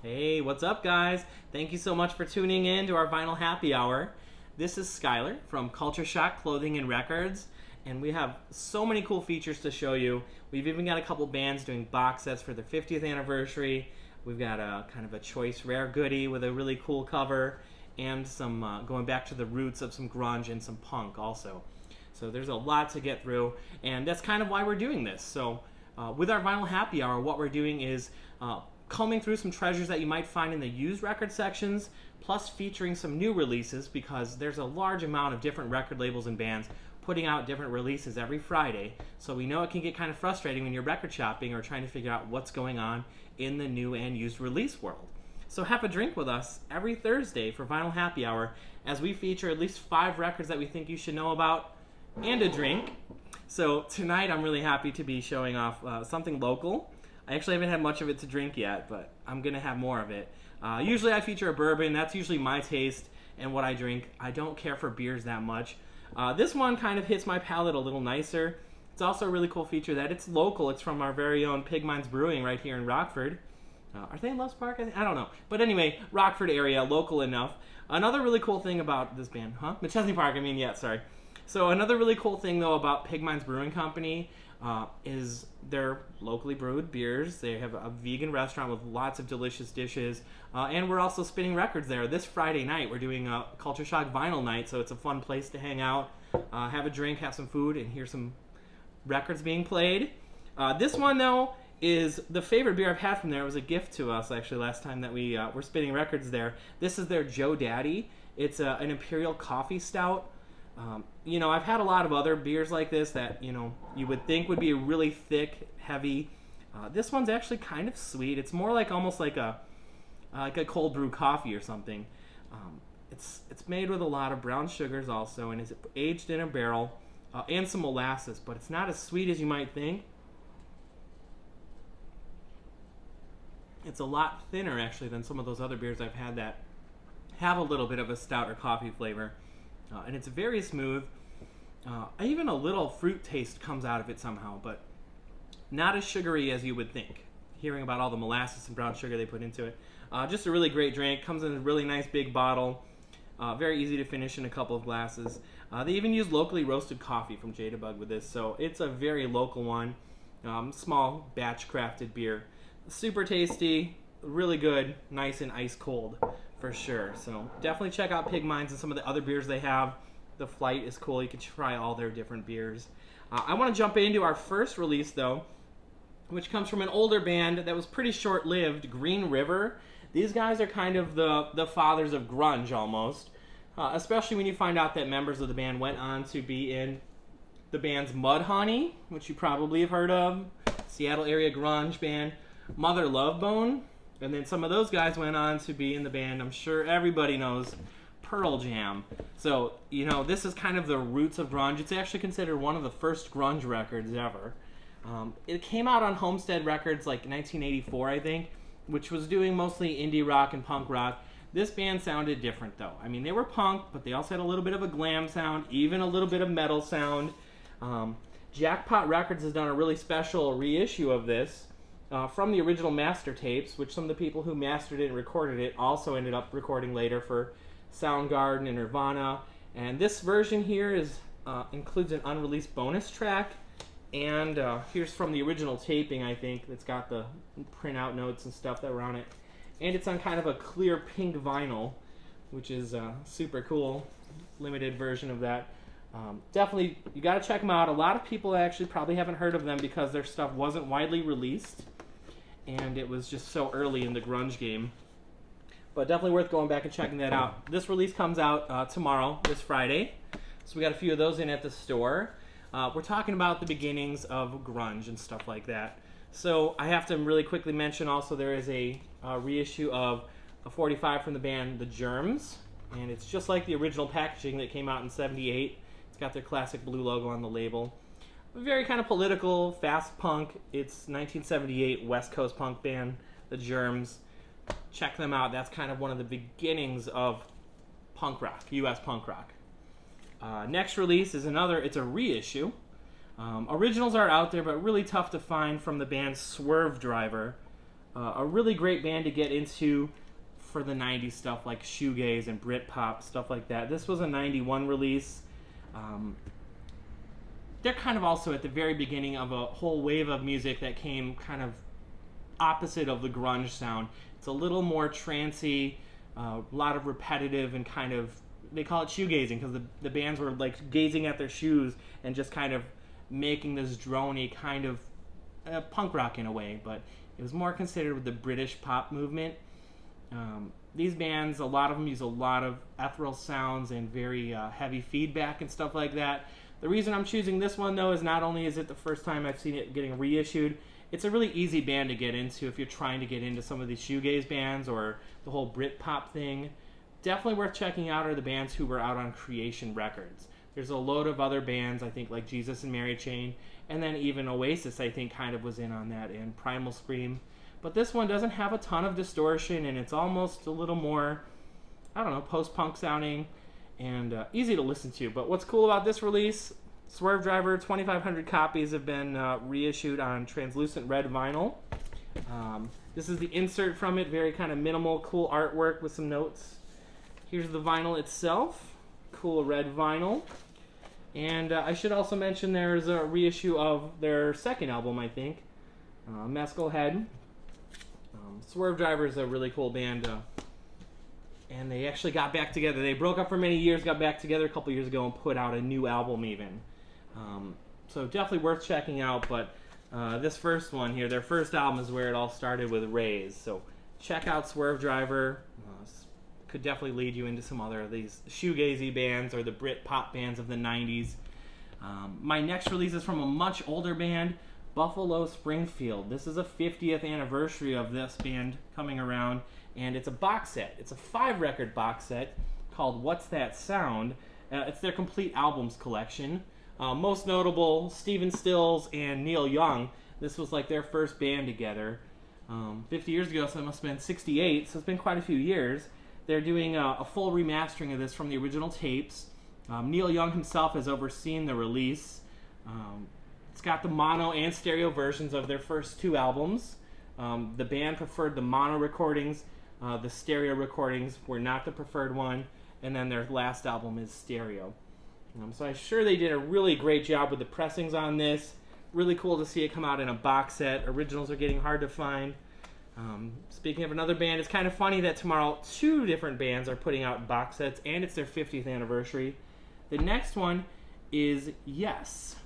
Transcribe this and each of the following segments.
Hey, what's up, guys? Thank you so much for tuning in to our Vinyl Happy Hour. This is Skylar from Culture Shock Clothing and Records, and we have so many cool features to show you. We've even got a couple bands doing box sets for their 50th anniversary. We've got a kind of a choice rare goodie with a really cool cover, and some going back to the roots of some grunge and some punk also. So there's a lot to get through, and that's kind of why we're doing this. So with our Vinyl Happy Hour, what we're doing is combing through some treasures that you might find in the used record sections, plus featuring some new releases, because there's a large amount of different record labels and bands putting out different releases every Friday. So we know it can get kind of frustrating when you're record shopping or trying to figure out what's going on in the new and used release world. So have a drink with us every Thursday for Vinyl Happy Hour, as we feature at least 5 records that we think you should know about, and a drink. So tonight I'm really happy to be showing off something local. I actually haven't had much of it to drink yet, but I'm going to have more of it. Usually I feature a bourbon. That's usually my taste and what I drink. I don't care for beers that much. This one kind of hits my palate a little nicer. It's also a really cool feature that it's local. It's from our very own Pig Minds Brewing right here in Rockford. Are they in Loves Park? I don't know. But anyway, Rockford area, local enough. Another really cool thing about this band, McChesney Park, sorry. So another really cool thing, though, about Pig Minds Brewing Company is their locally brewed beers. They have a vegan restaurant with lots of delicious dishes, and we're also spinning records there. This Friday night, we're doing a Culture Shock Vinyl Night, so it's a fun place to hang out, have a drink, have some food, and hear some records being played. This one, though, is the favorite beer I've had from there. It was a gift to us, actually, last time that we were spinning records there. This is their Joe Daddy. It's an Imperial coffee stout. I've had a lot of other beers like this that, you would think would be really thick, heavy. This one's actually kind of sweet. It's more like almost like a cold brew coffee or something. It's made with a lot of brown sugars also, and is aged in a barrel, and some molasses, but it's not as sweet as you might think. It's a lot thinner, actually, than some of those other beers I've had that have a little bit of a stout or coffee flavor. And it's very smooth. Even a little fruit taste comes out of it somehow, but not as sugary as you would think, hearing about all the molasses and brown sugar they put into it. Just a really great drink. Comes in a really nice big bottle. Very easy to finish in a couple of glasses. They even use locally roasted coffee from Jadabug with this, so it's a very local one. Small batch crafted beer. Super tasty, really good, nice and ice cold. For sure. So definitely check out Pig Minds and some of the other beers they have. The Flight is cool. You can try all their different beers. I want to jump into our first release, though, which comes from an older band that was pretty short-lived, Green River. These guys are kind of the fathers of grunge, almost. Especially when you find out that members of the band went on to be in the band's Mudhoney, which you probably have heard of. Seattle area grunge band. Mother Love Bone. And then some of those guys went on to be in the band, I'm sure everybody knows, Pearl Jam. So, this is kind of the roots of grunge. It's actually considered one of the first grunge records ever. It came out on Homestead Records like 1984, I think, which was doing mostly indie rock and punk rock. This band sounded different, though. They were punk, but they also had a little bit of a glam sound, even a little bit of metal sound. Jackpot Records has done a really special reissue of this. From the original master tapes, which some of the people who mastered it and recorded it also ended up recording later for Soundgarden and Nirvana. And this version here includes an unreleased bonus track. And here's from the original taping, I think, that's got the printout notes and stuff that were on it. And it's on kind of a clear pink vinyl, which is super cool. Limited version of that. Definitely, you got to check them out. A lot of people actually probably haven't heard of them because their stuff wasn't widely released. And it was just so early in the grunge game. But definitely worth going back and checking that out. This release comes out tomorrow, this Friday. So we got a few of those in at the store. We're talking about the beginnings of grunge and stuff like that. So I have to really quickly mention also there is a reissue of a 45 from the band The Germs. And it's just like the original packaging that came out in '78. It's got their classic blue logo on the label. Very kind of political, fast punk. It's 1978 West Coast punk band, The Germs. Check them out. That's kind of one of the beginnings of punk rock, U.S. punk rock. Next release is it's a reissue. Originals are out there, but really tough to find from the band Swervedriver. a really great band to get into for the 90s stuff like shoegaze and Britpop, stuff like that. This was a 91 release. They're kind of also at the very beginning of a whole wave of music that came kind of opposite of the grunge sound. It's a little more trancey, a lot of repetitive and kind of, they call it shoegazing because the bands were like gazing at their shoes and just kind of making this droney kind of punk rock in a way, but it was more considered with the British pop movement. These bands, a lot of them use a lot of ethereal sounds and very heavy feedback and stuff like that. The reason I'm choosing this one, though, is not only is it the first time I've seen it getting reissued, it's a really easy band to get into if you're trying to get into some of these shoegaze bands or the whole Britpop thing. Definitely worth checking out are the bands who were out on Creation Records. There's a load of other bands, I think, like Jesus and Mary Chain, and then even Oasis, I think, kind of was in on that, and Primal Scream. But this one doesn't have a ton of distortion, and it's almost a little more, I don't know, post-punk sounding and easy to listen to. But what's cool about this release, Swervedriver, 2,500 copies have been reissued on translucent red vinyl. This is the insert from it, very kind of minimal, cool artwork with some notes. Here's the vinyl itself, cool red vinyl. And I should also mention there's a reissue of their second album, I think, Mescal Head. Swervedriver is a really cool band, and they actually got back together. They broke up for many years, got back together a couple years ago, and put out a new album even. So definitely worth checking out, but this first one here, their first album is where it all started with Raise. So check out Swervedriver. Could definitely lead you into some other of these shoegazy bands or the Brit pop bands of the 90s. My next release is from a much older band, Buffalo Springfield. This is a 50th anniversary of this band coming around, and it's a box set. It's a 5-record box set called What's That Sound? It's their complete albums collection. Most notable, Stephen Stills and Neil Young. This was like their first band together 50 years ago, so it must have been 68, so it's been quite a few years. They're doing a full remastering of this from the original tapes. Neil Young himself has overseen the release. It's got the mono and stereo versions of their first 2 albums. The band preferred the mono recordings. The stereo recordings were not the preferred one. And then their last album is stereo. So I'm sure they did a really great job with the pressings on this. Really cool to see it come out in a box set. Originals are getting hard to find. Speaking of another band, it's kind of funny that tomorrow 2 different bands are putting out box sets, and it's their 50th anniversary. The next one is Yes.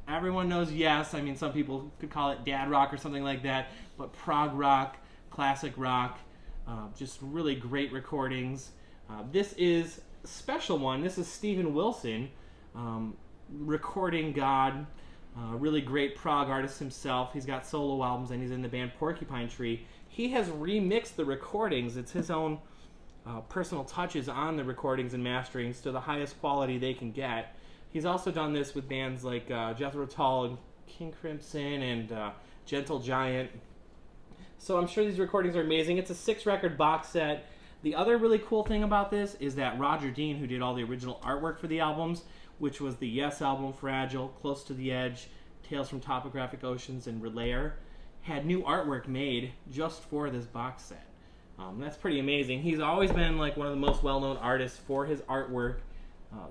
Everyone knows Yes. I mean, some people could call it dad rock or something like that, but prog rock, classic rock, just really great recordings. This is a special one. This is Steven Wilson recording God. Really great prog artist himself. He's got solo albums and he's in the band Porcupine Tree. He has remixed the recordings. It's his own personal touches on the recordings and masterings to the highest quality they can get. He's also done this with bands like Jethro Tull and King Crimson and Gentle Giant. So I'm sure these recordings are amazing. It's a 6-record box set. The other really cool thing about this is that Roger Dean, who did all the original artwork for the albums, which was the Yes album, Fragile, Close to the Edge, Tales from Topographic Oceans, and Relayer, had new artwork made just for this box set. That's pretty amazing. He's always been like one of the most well-known artists for his artwork.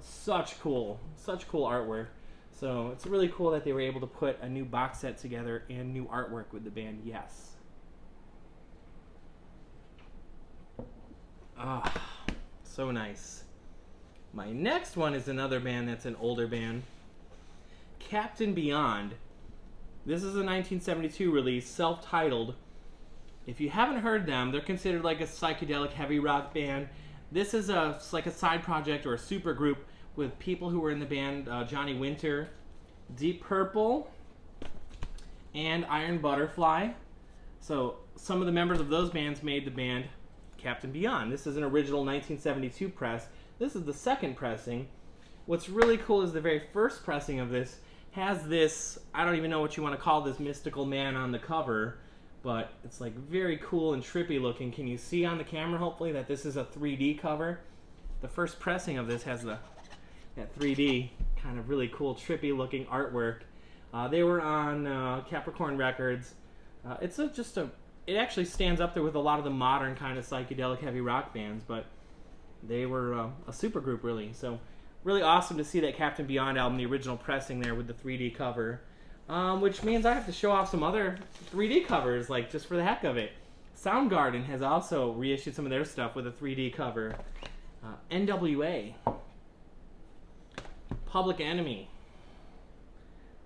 Such cool artwork. So it's really cool that they were able to put a new box set together and new artwork with the band Yes. So nice. My next one is another band that's an older band, Captain Beyond. This is a 1972 release, self-titled. If you haven't heard them, they're considered like a psychedelic heavy rock band. This is like a side project or a super group with people who were in the band Johnny Winter, Deep Purple, and Iron Butterfly. So some of the members of those bands made the band Captain Beyond. This is an original 1972 press. This is the second pressing. What's really cool is the very first pressing of this has this, I don't even know what you want to call this mystical man on the cover, but it's like very cool and trippy looking. Can you see on the camera, hopefully, that this is a 3D cover? The first pressing of this has that 3D kind of really cool, trippy looking artwork. They were on Capricorn Records. It's just a it actually stands up there with a lot of the modern kind of psychedelic heavy rock bands, but they were a super group, really. So really awesome to see that Captain Beyond album, the original pressing there with the 3D cover, which means I have to show off some other 3D covers, like just for the heck of it. Soundgarden has also reissued some of their stuff with a 3D cover. N.W.A. Public Enemy.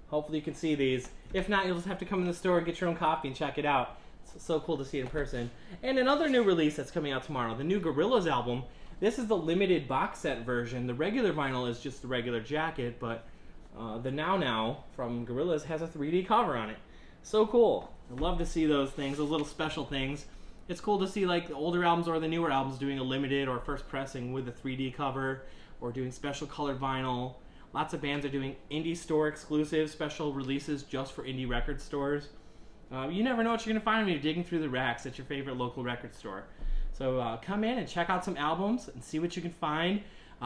Hopefully you can see these. If not, you'll just have to come in the store and get your own copy and check it out. It's so cool to see it in person. And another new release that's coming out tomorrow, the new Gorillaz album. This is the limited box set version. The regular vinyl is just the regular jacket, but the Now from Gorillaz has a 3D cover on it. So cool. I love to see those things, those little special things. It's cool to see like the older albums or the newer albums doing a limited or first pressing with a 3D cover or doing special colored vinyl. Lots of bands are doing indie store exclusive special releases just for indie record stores. You never know what you're going to find when you're digging through the racks at your favorite local record store. So come in and check out some albums and see what you can find.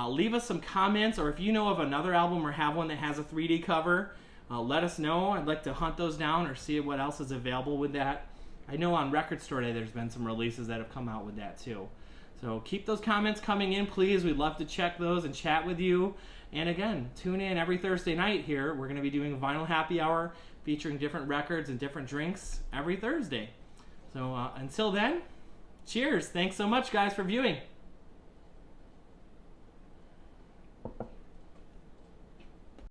Leave us some comments, or if you know of another album or have one that has a 3D cover, let us know. I'd like to hunt those down or see what else is available with that. I know on Record Store Day there's been some releases that have come out with that too. So keep those comments coming in, please. We'd love to check those and chat with you. And again, tune in every Thursday night here. We're going to be doing a vinyl happy hour featuring different records and different drinks every Thursday. So until then, cheers. Thanks so much, guys, for viewing.